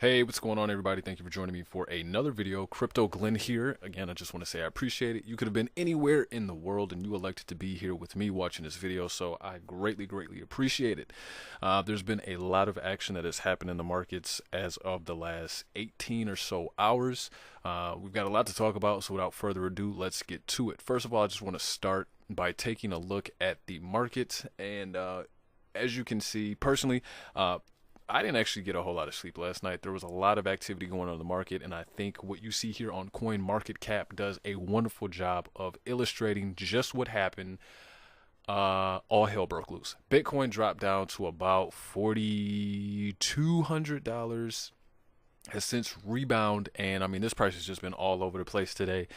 Hey, what's going on, everybody? Thank you for joining me for another video. Crypto Glenn here. Again, I just want to say I appreciate it. You could have been anywhere in the world and you elected to be here with me watching this video, so I greatly appreciate it. There's been a lot of action that has happened in the markets as of the last 18 or so hours. We've got a lot to talk about, so without further ado, let's get to it. First of all, I just want to start by taking a look at the market, and as you can see, personally, I didn't actually get a whole lot of sleep last night. There was a lot of activity going on in the market, and I think what you see here on CoinMarketCap does a wonderful job of illustrating just what happened. All hell broke loose. Bitcoin dropped down to about $4,200, has since rebound, and I mean, this price has just been all over the place today.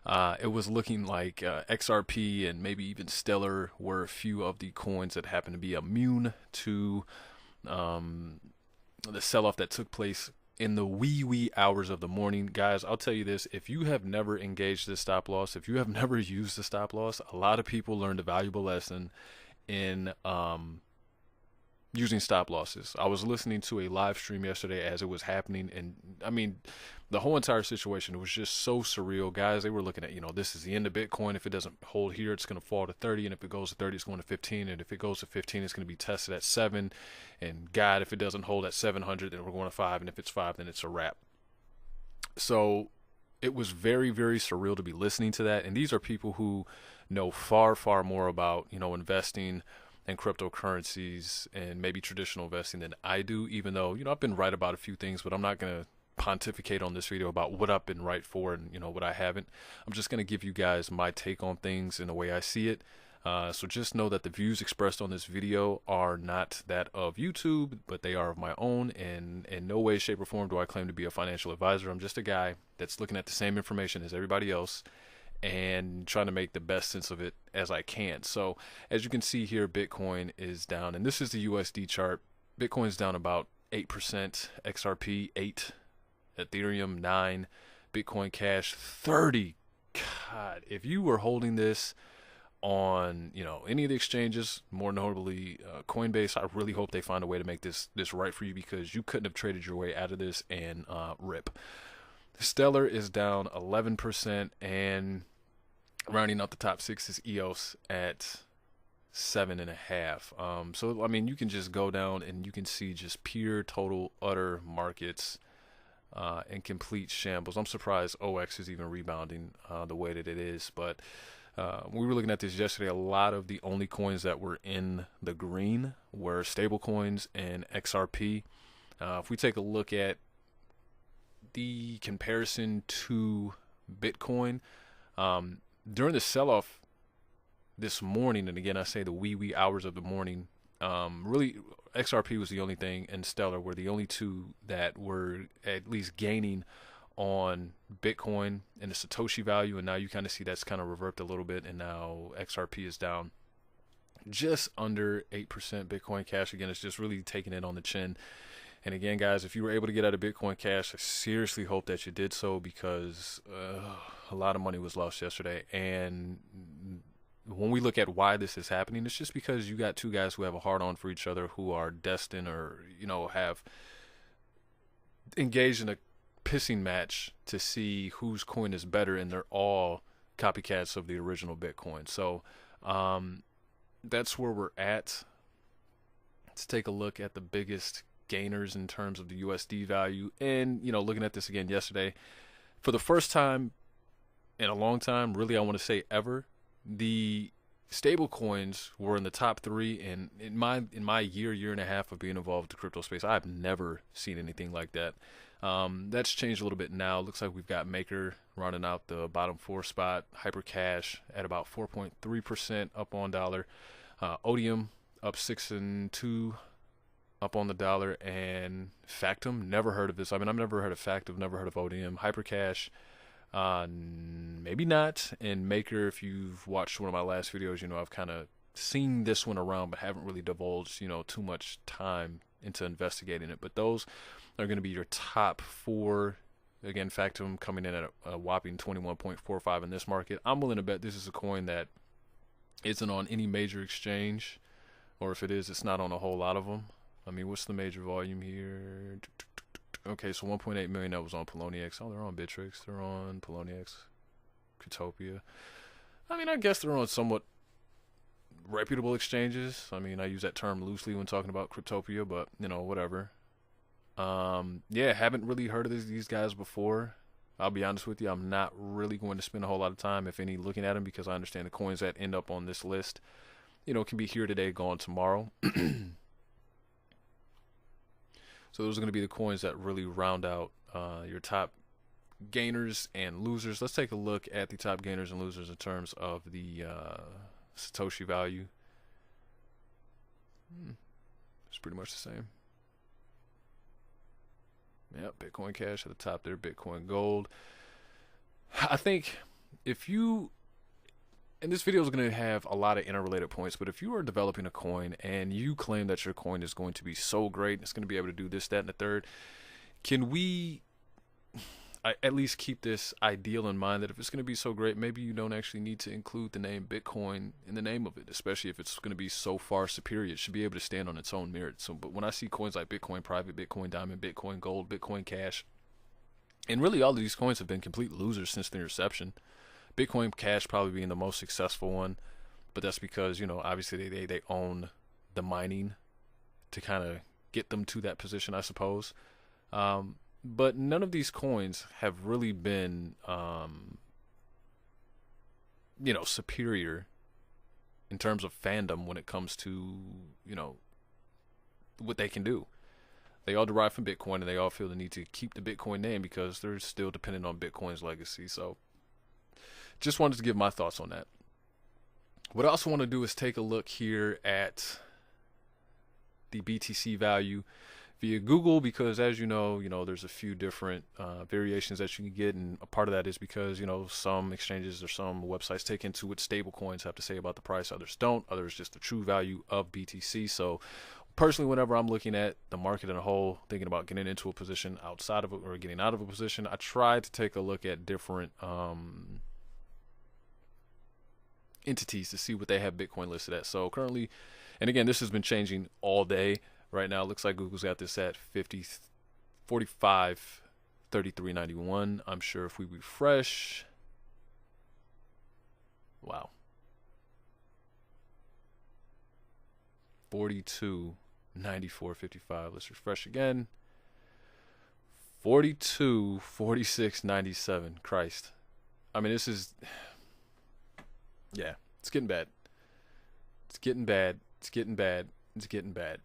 It was looking like XRP and maybe even Stellar were a few of the coins that happen to be immune to the sell-off that took place in the wee hours of the morning. Guys, I'll tell you this: if you have never engaged this stop loss, if you have never used the stop loss, a lot of people learned a valuable lesson in using stop losses. I was listening to a live stream yesterday as it was happening, and I mean, the whole entire situation was just so surreal. Guys, they were looking at, this is the end of Bitcoin. If it doesn't hold here, it's going to fall to 30, and if it goes to 30, it's going to 15, and if it goes to 15, it's going to be tested at 7, and God, if it doesn't hold at 700, then we're going to 5, and if it's 5, then it's a wrap. So it was very surreal to be listening to that, and these are people who know far more about investing and cryptocurrencies and maybe traditional investing than I do, even though, I've been right about a few things, but I'm not going to pontificate on this video about what I've been right for and, what I haven't. I'm just going to give you guys my take on things in the way I see it. So just know that the views expressed on this video are not that of YouTube, but they are of my own, and in no way, shape, or form do I claim to be a financial advisor. I'm just a guy that's looking at the same information as everybody else and trying to make the best sense of it as I can. So as you can see here, Bitcoin is down, and this is the USD chart. Bitcoin's down about 8%, XRP 8, Ethereum 9, Bitcoin Cash 30. God, if you were holding this on any of the exchanges, more notably Coinbase, I really hope they find a way to make this right for you, because you couldn't have traded your way out of this and rip. Stellar is down 11%, and rounding out the top 6 is EOS at 7.5. So I mean, you can just go down and you can see just pure, total, utter markets in complete shambles. I'm surprised OX is even rebounding the way that it is, but we were looking at this yesterday. A lot of the only coins that were in the green were stable coins and XRP. If we take a look at the comparison to Bitcoin, during the sell-off this morning, and again I say the wee hours of the morning, really XRP was the only thing, and Stellar were the only two that were at least gaining on Bitcoin and the Satoshi value, and now you kind of see that's kind of reverted a little bit, and now XRP is down just under 8%. Bitcoin Cash, again, it's just really taking it on the chin. And again, guys, if you were able to get out of Bitcoin Cash, I seriously hope that you did so, because a lot of money was lost yesterday. And when we look at why this is happening, it's just because you got two guys who have a hard-on for each other, who are destined, or have engaged in a pissing match to see whose coin is better, and they're all copycats of the original Bitcoin. So that's where we're at. Let's take a look at the biggest gainers in terms of the USD value, and looking at this again yesterday, for the first time in a long time, really I want to say ever, the stable coins were in the top 3, and in my year and a half of being involved with the crypto space, I've never seen anything like that. That's changed a little bit now. Looks like we've got Maker rounding out the bottom 4 spot, Hypercash at about 4.3% up on dollar, Odium up 6 and 2 up on the dollar, and Factum, never heard of this. I mean, I've never heard of Factum, never heard of Odium. Hypercash, maybe not. And Maker, if you've watched one of my last videos, I've kind of seen this one around, but haven't really divulged, too much time into investigating it. But those are going to be your top 4. Again, Factum coming in at a whopping 21.45 in this market. I'm willing to bet this is a coin that isn't on any major exchange, or if it is, it's not on a whole lot of them. I mean, what's the major volume here? Okay, so 1.8 million that was on Poloniex. Oh, they're on Bittrex. They're on Poloniex, Cryptopia. I mean, I guess they're on somewhat reputable exchanges. I mean, I use that term loosely when talking about Cryptopia, but you know, whatever. Yeah, haven't really heard of these guys before. I'll be honest with you, I'm not really going to spend a whole lot of time, if any, looking at them because I understand the coins that end up on this list, you know, can be here today, gone tomorrow. So those are going to be the coins that really round out your top gainers and losers. Let's take a look at the top gainers and losers in terms of the Satoshi value. It's pretty much the same. Yep, Bitcoin Cash at the top there, Bitcoin Gold. I think if you, and this video is going to have a lot of interrelated points, but if you are developing a coin and you claim that your coin is going to be so great, it's going to be able to do this, that, and the third, can we at least keep this ideal in mind that if it's going to be so great, maybe you don't actually need to include the name Bitcoin in the name of it, especially if it's going to be so far superior. It should be able to stand on its own merit. So, but when I see coins like Bitcoin Private, Bitcoin Diamond, Bitcoin Gold, Bitcoin Cash, and really all of these coins have been complete losers since their inception. Bitcoin Cash probably being the most successful one, but that's because, you know, obviously they own the mining to kind of get them to that position, I suppose. But none of these coins have really been, you know, superior in terms of fandom when it comes to, you know, what they can do. They all derive from Bitcoin, and they all feel the need to keep the Bitcoin name because they're still dependent on Bitcoin's legacy. So just wanted to give my thoughts on that. What I also want to do is take a look here at the BTC value via Google, because as you know, there's a few different variations that you can get, and a part of that is because, you know, some exchanges or some websites take into what stable coins have to say about the price, others don't, others just the true value of BTC. So personally, whenever I'm looking at the market in a whole, thinking about getting into a position outside of it or getting out of a position, I try to take a look at different entities to see what they have Bitcoin listed at. So currently, and again, this has been changing all day. Right now, it looks like Google's got this at 45.3391. I'm sure if we refresh, wow, 42.94.55. Let's refresh again. 42.46.97. Christ, I mean, this is, yeah, it's getting bad. It's getting bad. It's getting bad. It's getting bad.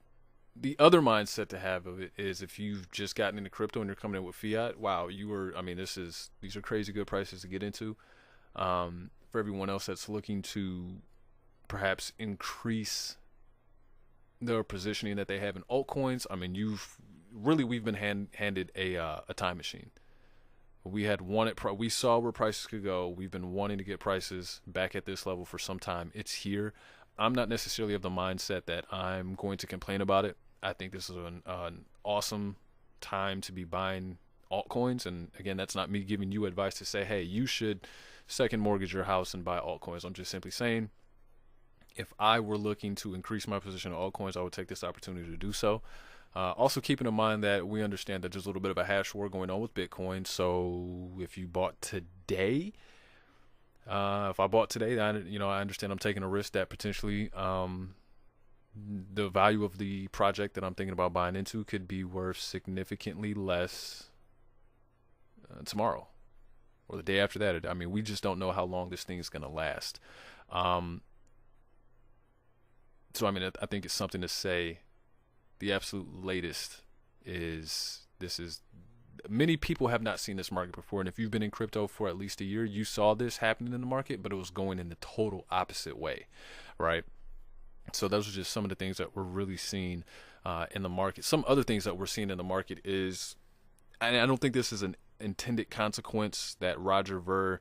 The other mindset to have of it is if you've just gotten into crypto and you're coming in with fiat, wow, I mean, these are crazy good prices to get into. For everyone else that's looking to perhaps increase their positioning that they have in altcoins, I mean, we've been handed a time machine. We saw where prices could go. We've been wanting to get prices back at this level for some time. It's here. I'm not necessarily of the mindset that I'm going to complain about it. I think this is an awesome time to be buying altcoins. And again, that's not me giving you advice to say, hey, you should second mortgage your house and buy altcoins. I'm just simply saying, if I were looking to increase my position in altcoins, I would take this opportunity to do so. Also keeping in mind that we understand that there's a little bit of a hash war going on with Bitcoin. So if you bought today, if I bought today, I understand I'm taking a risk that potentially the value of the project that I'm thinking about buying into could be worth significantly less tomorrow or the day after that. I mean, we just don't know how long this thing is going to last. So, I mean, I think it's something to say the absolute latest is many people have not seen this market before, and if you've been in crypto for at least a year, you saw this happening in the market, but it was going in the total opposite way, right? So those are just some of the things that we're really seeing in the market. Some other things that we're seeing in the market is, and I don't think this is an intended consequence that Roger Ver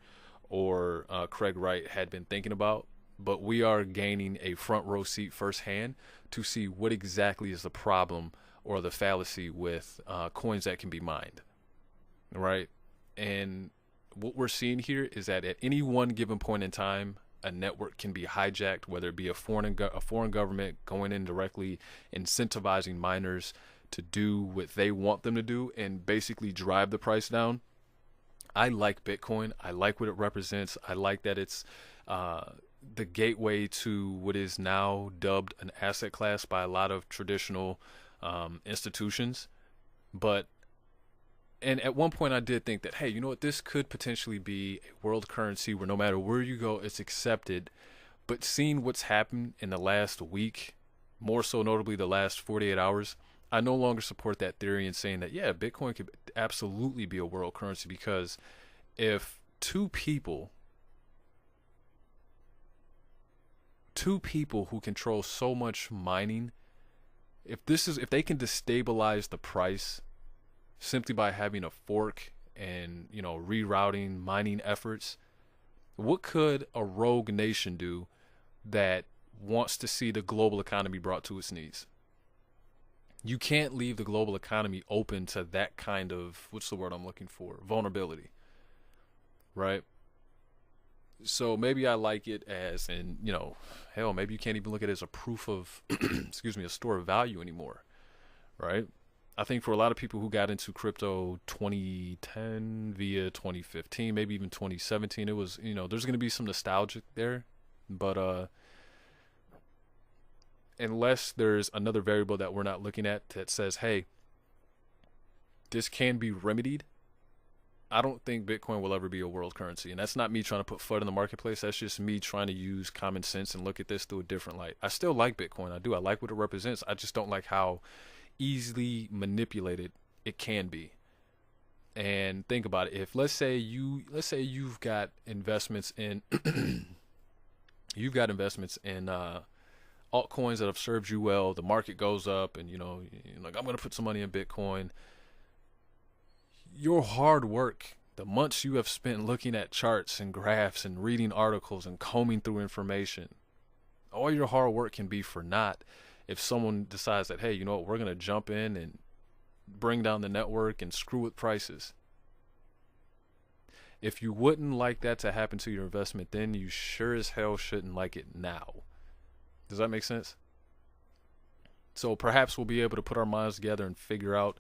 or Craig Wright had been thinking about, but we are gaining a front row seat firsthand to see what exactly is the problem or the fallacy with coins that can be mined, right? And what we're seeing here is that at any one given point in time, a network can be hijacked, whether it be a foreign government going in directly incentivizing miners to do what they want them to do and basically drive the price down. I like Bitcoin. I like what it represents. I like that it's the gateway to what is now dubbed an asset class by a lot of traditional institutions. But and at one point I did think that, hey, you know what, this could potentially be a world currency where no matter where you go, it's accepted. But seeing what's happened in the last week, more so notably the last 48 hours, I no longer support that theory and saying that, yeah, Bitcoin could absolutely be a world currency, because if two people who control so much mining, if they can destabilize the price simply by having a fork and, you know, rerouting mining efforts, what could a rogue nation do that wants to see the global economy brought to its knees? You can't leave the global economy open to that kind of, what's the word I'm looking for, vulnerability, right? So maybe I like it as, and you know, hell, maybe you can't even look at it as a proof of, excuse me, a store of value anymore, right? I think for a lot of people who got into crypto 2010 via 2015, maybe even 2017, it was, you know, there's going to be some nostalgia there, but unless there's another variable that we're not looking at that says, hey, this can be remedied, I don't think Bitcoin will ever be a world currency. And that's not me trying to put FUD in the marketplace. That's just me trying to use common sense and look at this through a different light. I still like Bitcoin. I do. I like what it represents. I just don't like how easily manipulated it can be. And think about it. If let's say you've got investments in altcoins that have served you well, the market goes up, and you're like, I'm going to put some money in Bitcoin. Your hard work, the months you have spent looking at charts and graphs and reading articles and combing through information, all your hard work can be for naught if someone decides that, hey, you know what, we're going to jump in and bring down the network and screw with prices. If you wouldn't like that to happen to your investment, then you sure as hell shouldn't like it now. Does that make sense? So perhaps we'll be able to put our minds together and figure out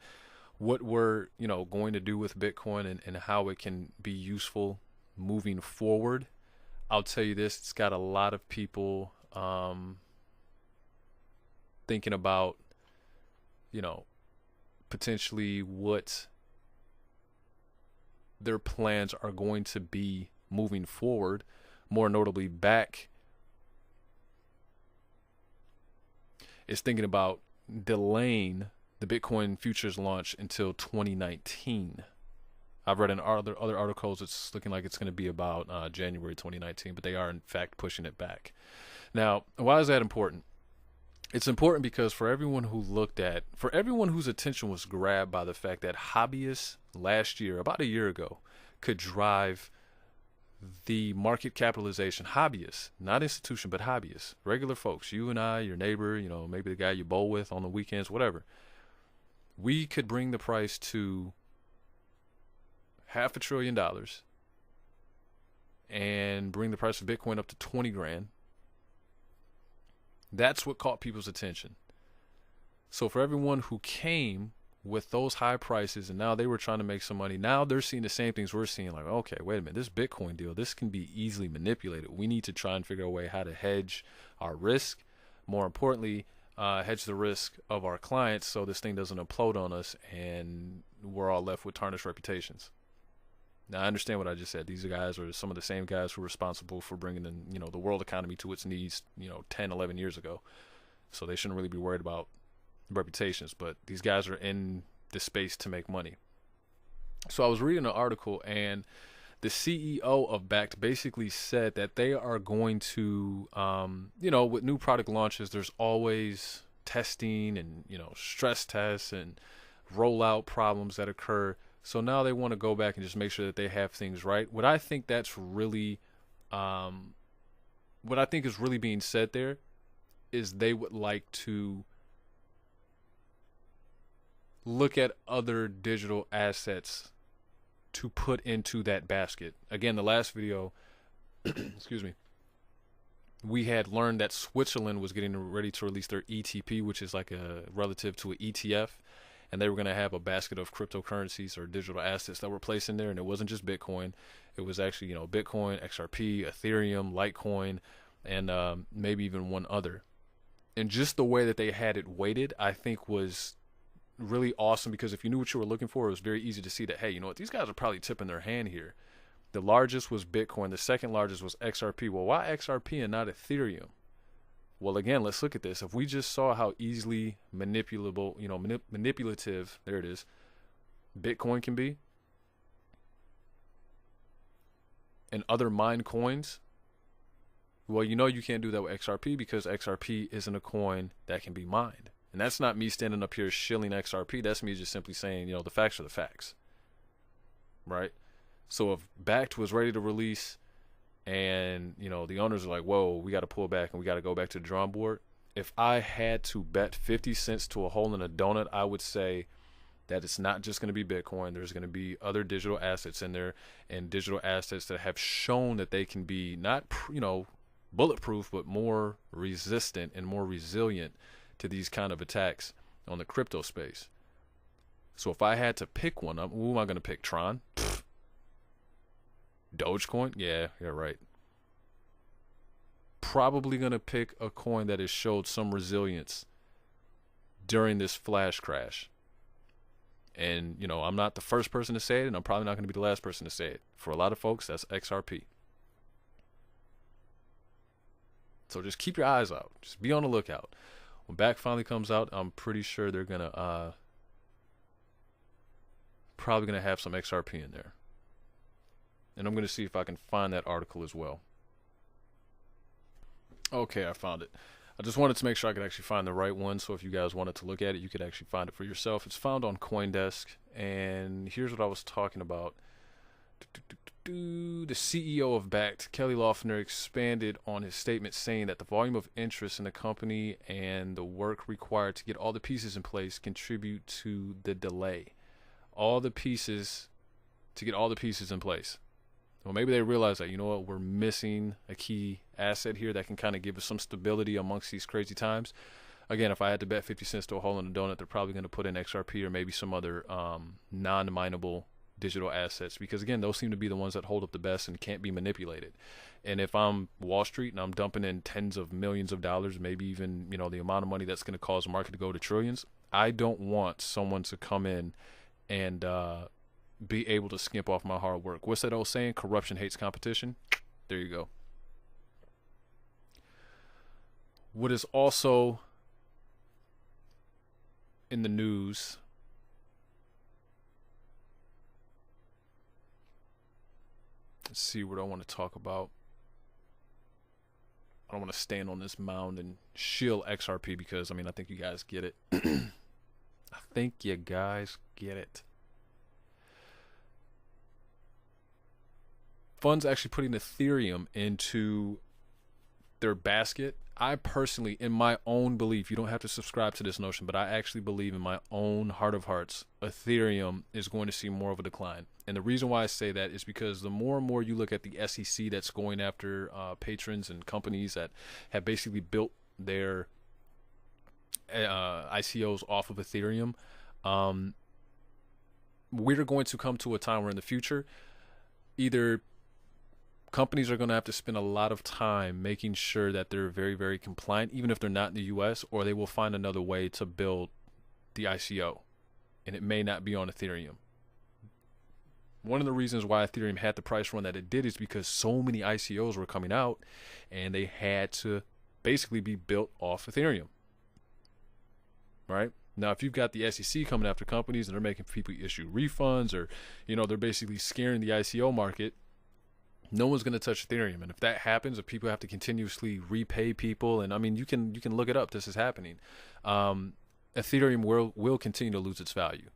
what we're, going to do with Bitcoin and how it can be useful moving forward. I'll tell you this, it's got a lot of people thinking about, potentially what their plans are going to be moving forward. More notably, Bakkt is thinking about delaying the Bitcoin futures launch until 2019. I've read in other articles it's looking like it's going to be about January 2019, but they are in fact pushing it back. Now, why is that important? It's important because for everyone whose attention was grabbed by the fact that hobbyists last year, about a year ago, could drive the market capitalization, hobbyists, not institution, but hobbyists, regular folks, you and I, your neighbor, maybe the guy you bowl with on the weekends, whatever. We could bring the price to $500 billion and bring the price of Bitcoin up to 20 grand. That's what caught people's attention. So for everyone who came with those high prices and now they were trying to make some money, now they're seeing the same things we're seeing, like, okay, wait a minute, this Bitcoin deal, this can be easily manipulated. We need to try and figure out a way how to hedge our risk. More importantly, hedge the risk of our clients so this thing doesn't implode on us and we're all left with tarnished reputations. Now, I understand what I just said. These guys are some of the same guys who were responsible for bringing in, the world economy to its knees, 10, 11 years ago. So they shouldn't really be worried about reputations, but these guys are in the space to make money. So I was reading an article and the CEO of Bakkt basically said that they are going to, with new product launches, there's always testing and, stress tests and rollout problems that occur. So now they want to go back and just make sure that they have things right. What I think is really being said there is they would like to look at other digital assets to put into that basket. Again, the last video, excuse me, we had learned that Switzerland was getting ready to release their ETP, which is like a relative to an ETF. and they were going to have a basket of cryptocurrencies or digital assets that were placed in there, and it wasn't just Bitcoin. It was actually, you know, Bitcoin, XRP, Ethereum, Litecoin, and maybe even one other. And just the way that they had it weighted, I think was really awesome, because if you knew what you were looking for, it was very easy to see that, hey, you know what, these guys are probably tipping their hand here. The largest was Bitcoin. The second largest was XRP. Well, why XRP and not Ethereum? Well, again, let's look at this. If we just saw how easily manipulable, you know, manipulative, there it is, Bitcoin can be, and other mined coins, well, you know you can't do that with XRP, because XRP isn't a coin that can be mined. And that's not me standing up here shilling XRP. That's me just simply saying, you know, the facts are the facts. Right? So if Bakkt was ready to release and, you know, the owners are like, whoa, we got to pull back and we got to go back to the drawing board. If I had to bet 50 cents to a hole in a donut, I would say that it's not just going to be Bitcoin. There's going to be other digital assets in there, and digital assets that have shown that they can be not, you know, bulletproof, but more resistant and more resilient to these kind of attacks on the crypto space. So if I had to pick one, who am I going to pick? Tron? Pfft. Dogecoin? Yeah, you're right. Probably going to pick a coin that has showed some resilience during this flash crash. And, you know, I'm not the first person to say it, and I'm probably not going to be the last person to say it. For a lot of folks, that's XRP. So just keep your eyes out. Just be on the lookout. When Bakkt finally comes out, I'm pretty sure they're going to probably going to have some XRP in there. And I'm going to see if I can find that article as well. Okay, I found it. I just wanted to make sure I could actually find the right one. So if you guys wanted to look at it, you could actually find it for yourself. It's found on CoinDesk. And here's what I was talking about. The CEO of Bakkt, Kelly Loeffler, expanded on his statement, saying that the volume of interest in the company and the work required to get all the pieces in place contribute to the delay. All the pieces to get all the pieces in place. Well, maybe they realize that, you know what, we're missing a key asset here that can kind of give us some stability amongst these crazy times. Again, if I had to bet 50 cents to a hole in a donut, they're probably going to put in XRP or maybe some other non-mineable digital assets, because again, those seem to be the ones that hold up the best and can't be manipulated. And if I'm Wall Street and I'm dumping in tens of millions of dollars, maybe even, you know, the amount of money that's going to cause the market to go to trillions, I don't want someone to come in and be able to skimp off my hard work. What's that old saying? Corruption hates competition. There you go. What is also in the news, let's see what I want to talk about. I don't want to stand on this mound and shill XRP because, I mean, I think you guys get it. I think you guys get it. Funds actually putting Ethereum into their basket. I personally, in my own belief, you don't have to subscribe to this notion, but I actually believe in my own heart of hearts, Ethereum is going to see more of a decline. And the reason why I say that is because the more and more you look at the SEC that's going after patrons and companies that have basically built their ICOs off of Ethereum, we're going to come to a time where in the future, either companies are going to have to spend a lot of time making sure that they're very, very compliant, even if they're not in the US, or they will find another way to build the ICO. And it may not be on Ethereum. One of the reasons why Ethereum had the price run that it did is because so many ICOs were coming out and they had to basically be built off Ethereum. Right? Now, if you've got the SEC coming after companies and they're making people issue refunds, or, you know, they're basically scaring the ICO market, no one's going to touch Ethereum. And if that happens, if people have to continuously repay people, and I mean, you can look it up, this is happening, Ethereum will continue to lose its value.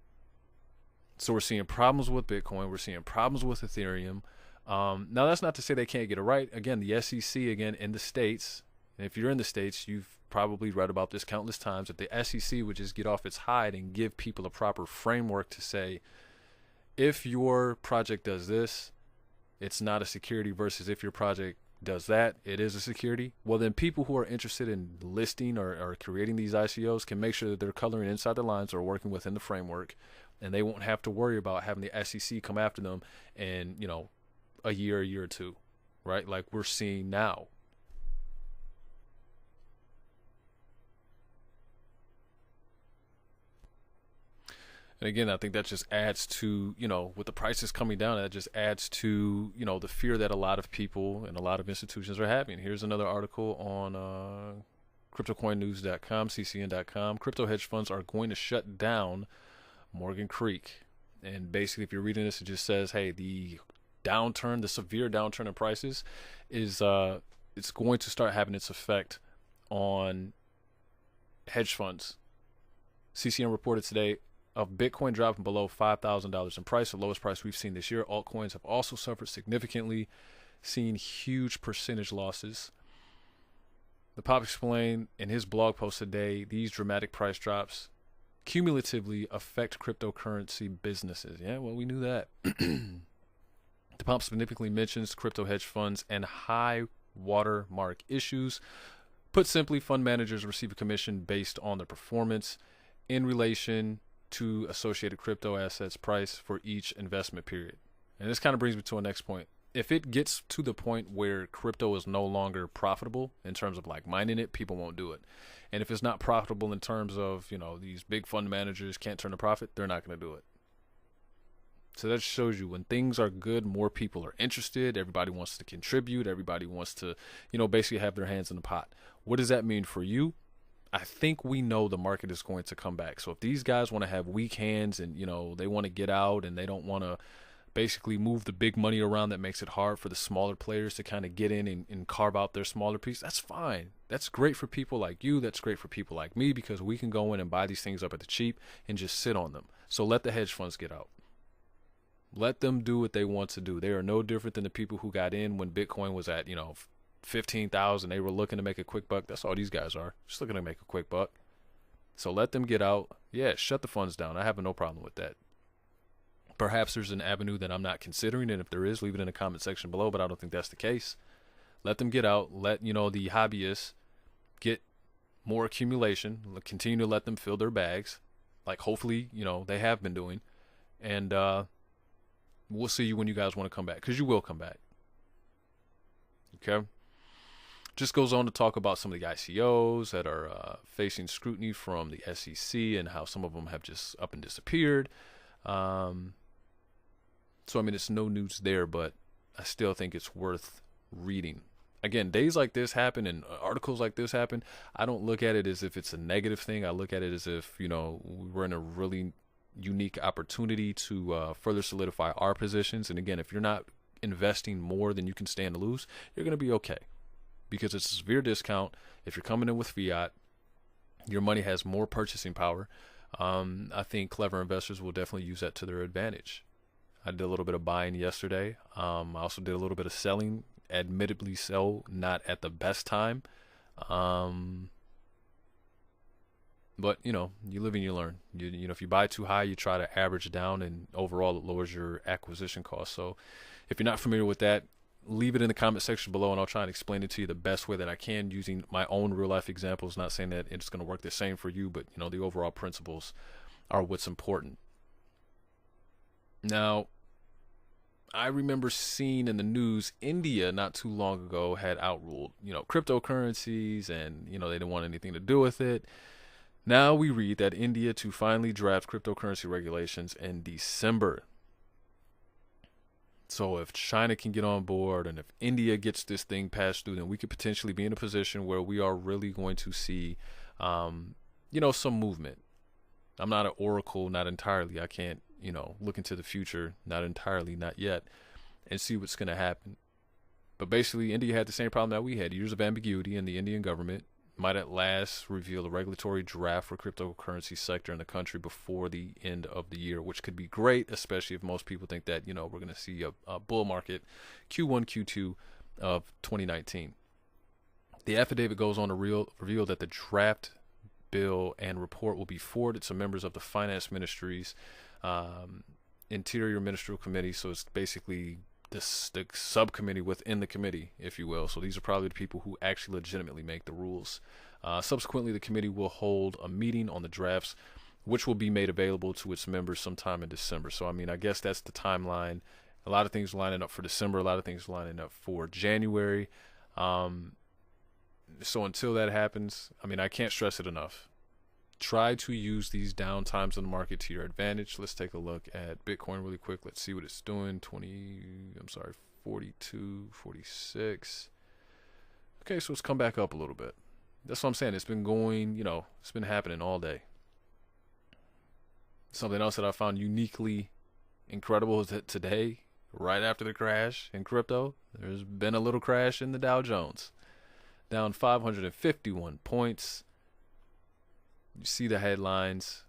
So we're seeing problems with Bitcoin, we're seeing problems with Ethereum. Now, that's not to say they can't get it right. Again, the SEC, again, in the States, and if you're in the States, you've probably read about this countless times, that the SEC would just get off its hide and give people a proper framework to say, if your project does this, it's not a security, versus if your project does that, it is a security. Well, then people who are interested in listing or creating these ICOs can make sure that they're coloring inside the lines or working within the framework, and they won't have to worry about having the SEC come after them in, a year or two, right? Like we're seeing now. And again, I think that just adds to, with the prices coming down, that just adds to, the fear that a lot of people and a lot of institutions are having. Here's another article on CryptoCoinNews.com, CCN.com. Crypto hedge funds are going to shut down Morgan Creek. And basically, if you're reading this, it just says, hey, the severe downturn in prices is it's going to start having its effect on hedge funds. CCN reported today of Bitcoin dropping below $5,000 in price, the lowest price we've seen this year. Altcoins have also suffered significantly, seeing huge percentage losses. The Pop explained in his blog post today, these dramatic price drops cumulatively affect cryptocurrency businesses. Yeah, well, we knew that. The Pop significantly mentions crypto hedge funds and high watermark issues. Put simply, fund managers receive a commission based on their performance in relation to associated crypto assets price for each investment period. And this kind of brings me to a next point. If it gets to the point where crypto is no longer profitable in terms of like mining it, people won't do it. And if it's not profitable in terms of, these big fund managers can't turn a profit, they're not going to do it. So that shows you when things are good, more people are interested. Everybody wants to contribute. Everybody wants to, basically have their hands in the pot. What does that mean for you? I think we know the market is going to come back. So if these guys want to have weak hands and, they want to get out and they don't want to basically move the big money around that makes it hard for the smaller players to kind of get in and carve out their smaller piece, that's fine. That's great for people like you. That's great for people like me because we can go in and buy these things up at the cheap and just sit on them. So let the hedge funds get out. Let them do what they want to do. They are no different than the people who got in when Bitcoin was at, 15,000. They were looking to make a quick buck. That's all these guys are. Just looking to make a quick buck. So let them get out. Yeah, shut the funds down. I have no problem with that. Perhaps there's an avenue that I'm not considering, and if there is, leave it in the comment section below, but I don't think that's the case. Let them get out. Let, the hobbyists get more accumulation. Continue to let them fill their bags, like hopefully, they have been doing. And we'll see you when you guys want to come back, because you will come back. Okay? Just goes on to talk about some of the ICOs that are facing scrutiny from the SEC and how some of them have just up and disappeared. So, it's no news there, but I still think it's worth reading. Again, days like this happen and articles like this happen. I don't look at it as if it's a negative thing. I look at it as if, we're in a really unique opportunity to further solidify our positions. And again, if you're not investing more than you can stand to lose, you're going to be okay. Because it's a severe discount. If you're coming in with fiat, your money has more purchasing power. I think clever investors will definitely use that to their advantage. I did a little bit of buying yesterday. I also did a little bit of selling, admittedly so, not at the best time. But, you live and you learn. If you buy too high, you try to average down, and overall it lowers your acquisition cost. So if you're not familiar with that, leave it in the comment section below, and I'll try and explain it to you the best way that I can using my own real life examples. Not saying that it's going to work the same for you, but the overall principles are what's important. Now, I remember seeing in the news, India not too long ago had outruled, cryptocurrencies, and, they didn't want anything to do with it. Now we read that India to finally draft cryptocurrency regulations in December. So if China can get on board and if India gets this thing passed through, then we could potentially be in a position where we are really going to see, some movement. I'm not an oracle, not entirely. I can't, look into the future, not entirely, not yet, and see what's going to happen. But basically, India had the same problem that we had. Years of ambiguity, and the Indian government might at last reveal a regulatory draft for cryptocurrency sector in the country before the end of the year, which could be great, especially if most people think that, we're going to see a bull market Q1, Q2 of 2019. The affidavit goes on to reveal that the draft bill and report will be forwarded to members of the finance ministry's Interior Ministerial Committee. So it's basically the subcommittee within the committee, if you will. So these are probably the people who actually legitimately make the rules. Subsequently, the committee will hold a meeting on the drafts, which will be made available to its members sometime in December. So, I mean, I guess that's the timeline. A lot of things lining up for December, a lot of things lining up for January. So until that happens, I mean, I can't stress it enough. Try to use these down times in the market to your advantage. Let's take a look at Bitcoin really quick. Let's see what it's doing. 42, 46. Okay, so it's come back up a little bit. That's what I'm saying. It's been going, it's been happening all day. Something else that I found uniquely incredible is that today, right after the crash in crypto, there's been a little crash in the Dow Jones. Down 551 points. You see the headlines.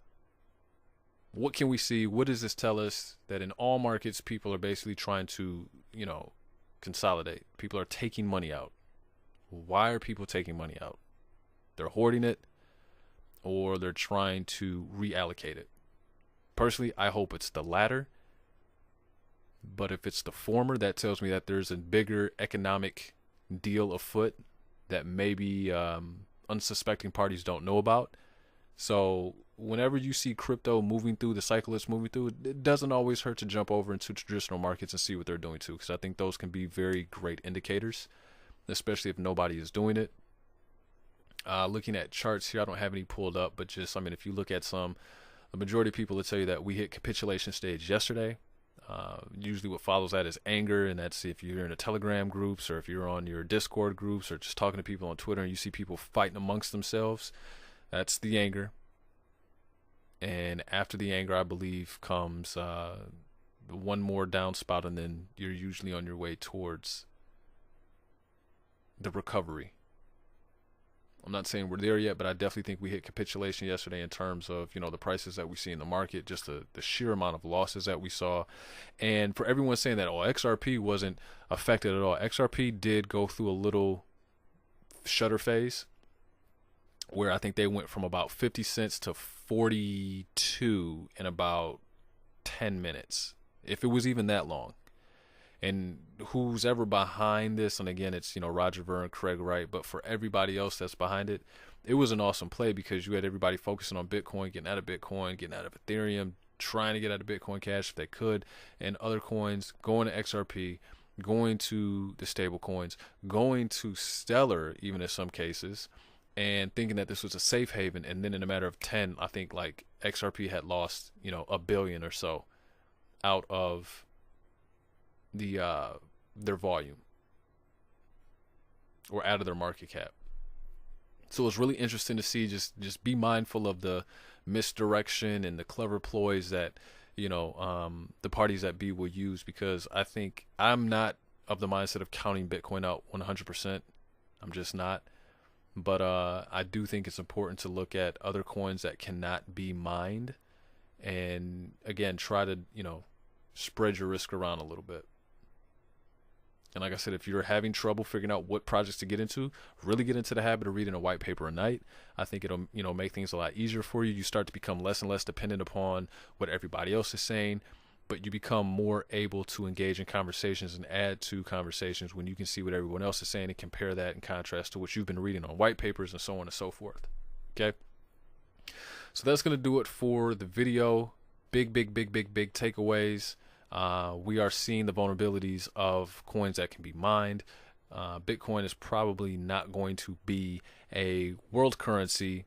What can we see? What does this tell us? That in all markets, people are basically trying to, consolidate. People are taking money out. Why are people taking money out? They're hoarding it, or they're trying to reallocate it. Personally, I hope it's the latter. But if it's the former, that tells me that there's a bigger economic deal afoot that maybe unsuspecting parties don't know about. So whenever you see crypto moving through, the cycle it's moving through, it doesn't always hurt to jump over into traditional markets and see what they're doing too, because I think those can be very great indicators, especially if nobody is doing it. Looking at charts here, I don't have any pulled up, but just, if you look at the majority of people will tell you that we hit capitulation stage yesterday. Usually what follows that is anger, and that's if you're in a Telegram groups or if you're on your Discord groups or just talking to people on Twitter and you see people fighting amongst themselves. That's the anger. And after the anger, I believe, comes one more down spot, and then you're usually on your way towards the recovery. I'm not saying we're there yet, but I definitely think we hit capitulation yesterday in terms of, the prices that we see in the market, just the sheer amount of losses that we saw. And for everyone saying that, XRP wasn't affected at all. XRP did go through a little shutter phase where I think they went from about 50 cents to 42 in about 10 minutes, if it was even that long. And who's ever behind this, and again, it's, Roger Ver and Craig Wright, but for everybody else that's behind it, it was an awesome play because you had everybody focusing on Bitcoin, getting out of Bitcoin, getting out of Ethereum, trying to get out of Bitcoin Cash if they could, and other coins, going to XRP, going to the stable coins, going to Stellar, even in some cases, and thinking that this was a safe haven. And then in a matter of 10, I think like XRP had lost, $1 billion or so out of their volume or out of their market cap. So it's really interesting to see. Just be mindful of the misdirection and the clever ploys that the parties that be will use, because I think I'm not of the mindset of counting Bitcoin out 100%. I'm just not. But I do think it's important to look at other coins that cannot be mined, and again, try to spread your risk around a little bit. And like I said, if you're having trouble figuring out what projects to get into, really get into the habit of reading a white paper a night. I think it'll, make things a lot easier for you. You start to become less and less dependent upon what everybody else is saying, but you become more able to engage in conversations and add to conversations when you can see what everyone else is saying and compare that in contrast to what you've been reading on white papers and so on and so forth. Okay. So that's going to do it for the video. Big takeaways. We are seeing the vulnerabilities of coins that can be mined. Bitcoin is probably not going to be a world currency.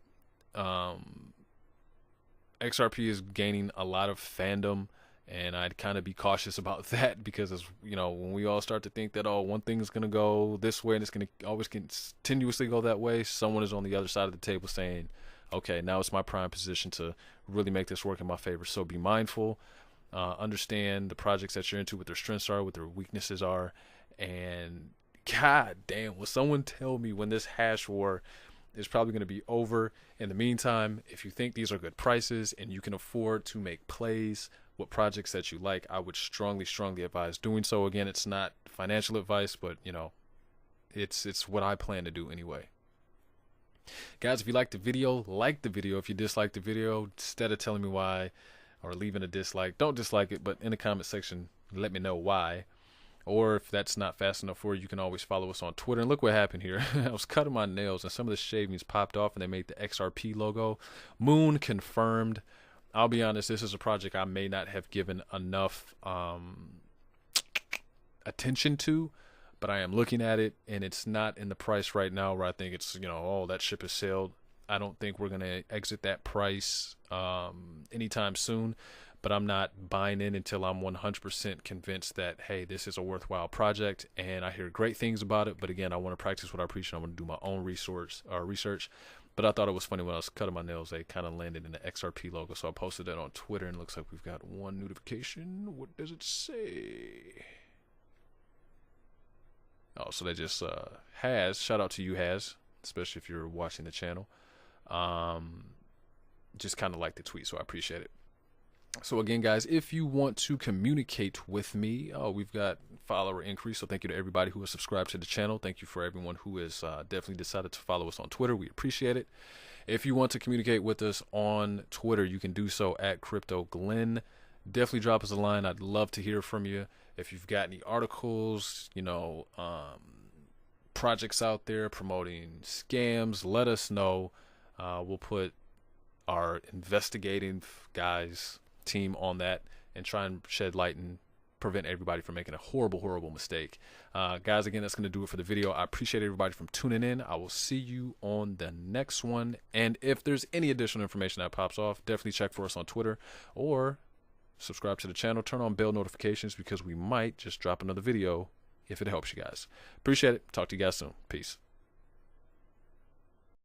XRP is gaining a lot of fandom, and I'd kind of be cautious about that, because as when we all start to think that one thing is going to go this way and it's going to always continuously go that way, someone is on the other side of the table saying, okay, now it's my prime position to really make this work in my favor. So be mindful. Understand the projects that you're into, what their strengths are, what their weaknesses are, and god damn, will someone tell me when this hash war is probably going to be over. In the meantime, if you think these are good prices and you can afford to make plays with projects that you like, I would strongly advise doing so. Again, it's not financial advice, but it's what I plan to do anyway. Guys, if you like the video, like the video. If you dislike the video, instead of telling me why or leaving a dislike, don't dislike it, but in the comment section, let me know why. Or if that's not fast enough for you, you can always follow us on Twitter. And look what happened here. I was cutting my nails and some of the shavings popped off and they made the XRP logo. Moon confirmed. I'll be honest, this is a project I may not have given enough attention to, but I am looking at it and it's not in the price right now where I think it's, you know, oh, that ship has sailed. I don't think we're going to exit that price anytime soon, but I'm not buying in until I'm 100% convinced that, hey, this is a worthwhile project and I hear great things about it. But again, I want to practice what I preach and I want to do my own research. But I thought it was funny when I was cutting my nails, they kind of landed in the XRP logo. So I posted that on Twitter and it looks like we've got one notification. What does it say? Oh, so they just Has, shout out to you, Has, especially if you're watching the channel. Just kind of like the tweet, so I appreciate it. So again, guys, if you want to communicate with me, we've got follower increase. So thank you to everybody who has subscribed to the channel. Thank you for everyone who has definitely decided to follow us on Twitter. We appreciate it. If you want to communicate with us on Twitter, you can do so at CryptoGlenn. Definitely drop us a line. I'd love to hear from you. If you've got any articles, you know, projects out there promoting scams, let us know. We'll put our investigating guys team on that and try and shed light and prevent everybody from making a horrible mistake. Guys, again, that's going to do it for the video. I appreciate everybody from tuning in. I will see you on the next one. And if there's any additional information that pops off, definitely check for us on Twitter or subscribe to the channel, turn on bell notifications because we might just drop another video if it helps you guys. Appreciate it. Talk to you guys soon. Peace.